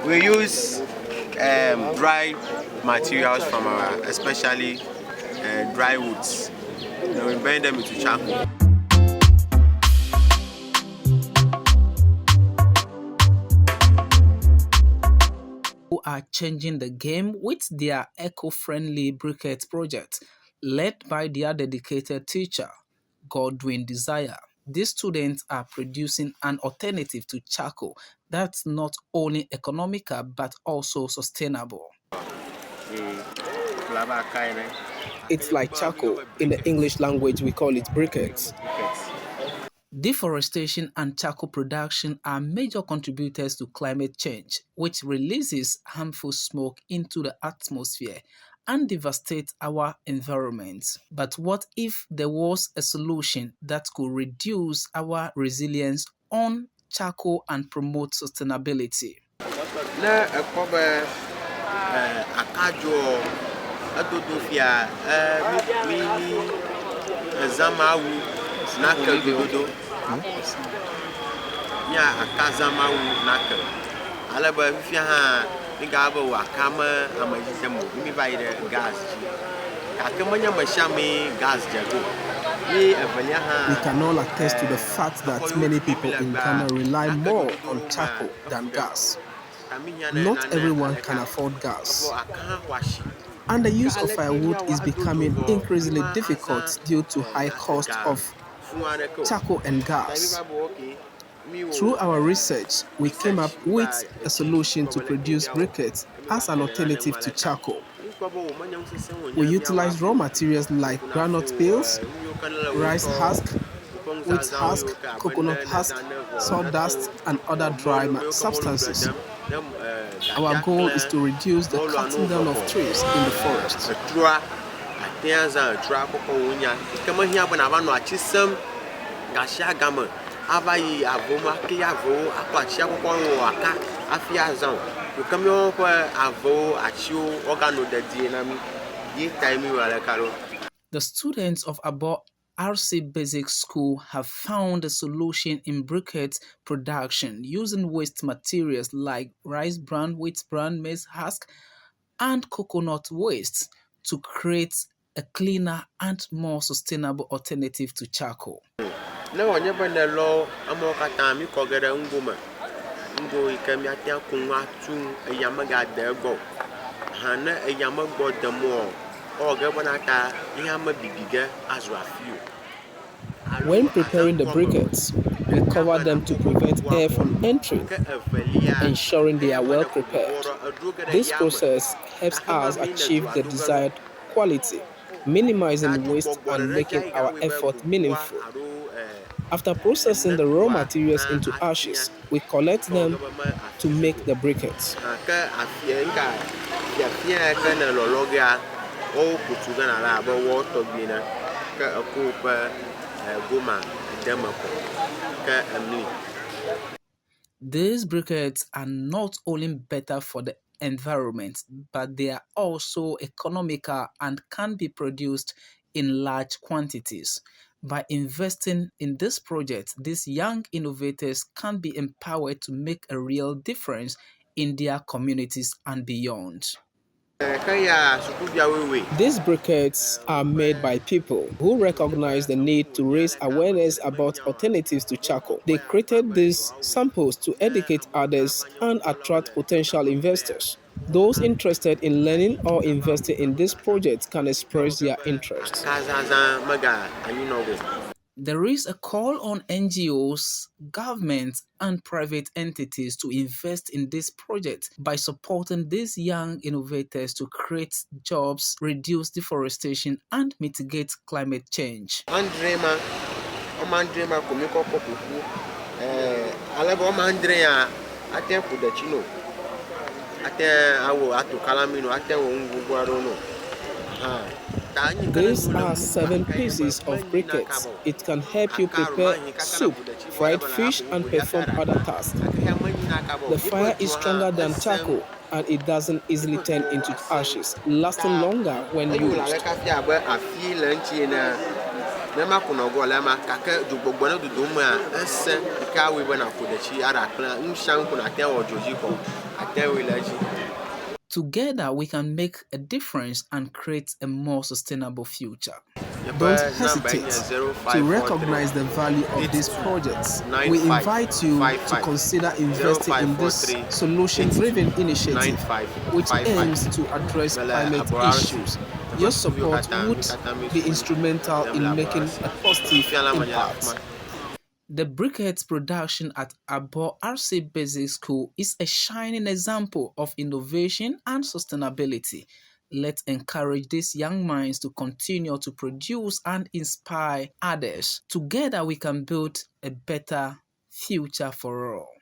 We use dry materials from our, especially dry woods. We burn them into charcoal. Who are changing the game with their eco-friendly briquette project, led by their dedicated teacher, Godwin Desire. These students are producing an alternative to charcoal that's not only economical but also sustainable. It's like charcoal. In the English language, we call it briquettes. Deforestation and charcoal production are major contributors to climate change, which releases harmful smoke into the atmosphere and devastates our environment. But what if there was a solution that could reduce our reliance on charcoal and promote sustainability? We can all attest to the fact that many people in Ghana rely more on charcoal than gas. Not everyone can afford gas. And the use of firewood is becoming increasingly difficult due to high cost of charcoal and gas. Through our research, we came up with a solution to produce briquettes as an alternative to charcoal. We utilize raw materials like groundnut peels, rice husk, wheat husk, coconut husk, sawdust, and other dry substances. Our goal is to reduce the cutting down of trees in the forest. The students of Abor RC Basic School have found a solution in briquette production using waste materials like rice bran, wheat bran, maize husk, and coconut waste to create a cleaner and more sustainable alternative to charcoal. When preparing the briquettes, we cover them to prevent air from entering, ensuring they are well prepared. This process helps us achieve the desired quality, minimizing waste and making our effort meaningful. After processing the raw materials into ashes, we collect them to make the briquettes. These briquettes are not only better for the environment, but they are also economical and can be produced in large quantities. By investing in this project, these young innovators can be empowered to make a real difference in their communities and beyond. These briquettes are made by people who recognize the need to raise awareness about alternatives to charcoal. They created these samples to educate others and attract potential investors. Those interested in learning or investing in this project can express their interest. There is a call on NGOs, governments, and private entities to invest in this project by supporting these young innovators to create jobs, reduce deforestation, and mitigate climate change. These are 7 pieces of briquettes. It can help you prepare soup, fried fish, and perform other tasks. The fire is stronger than charcoal, and it doesn't easily turn into ashes, lasting longer when used. Nema kuna go lema kake dugbogbo na dudu a ese ka we na kodachi ara plan nshan kuna ten ojoji ko aten we laji. Together, we can make a difference and create a more sustainable future. Don't hesitate to recognize the value of these projects. We invite you to consider investing in this solution-driven initiative, which aims to address climate issues. Your support would be instrumental in making a positive impact. The briquettes production at Abor RC Basic School is a shining example of innovation and sustainability. Let's encourage these young minds to continue to produce and inspire others. Together we can build a better future for all.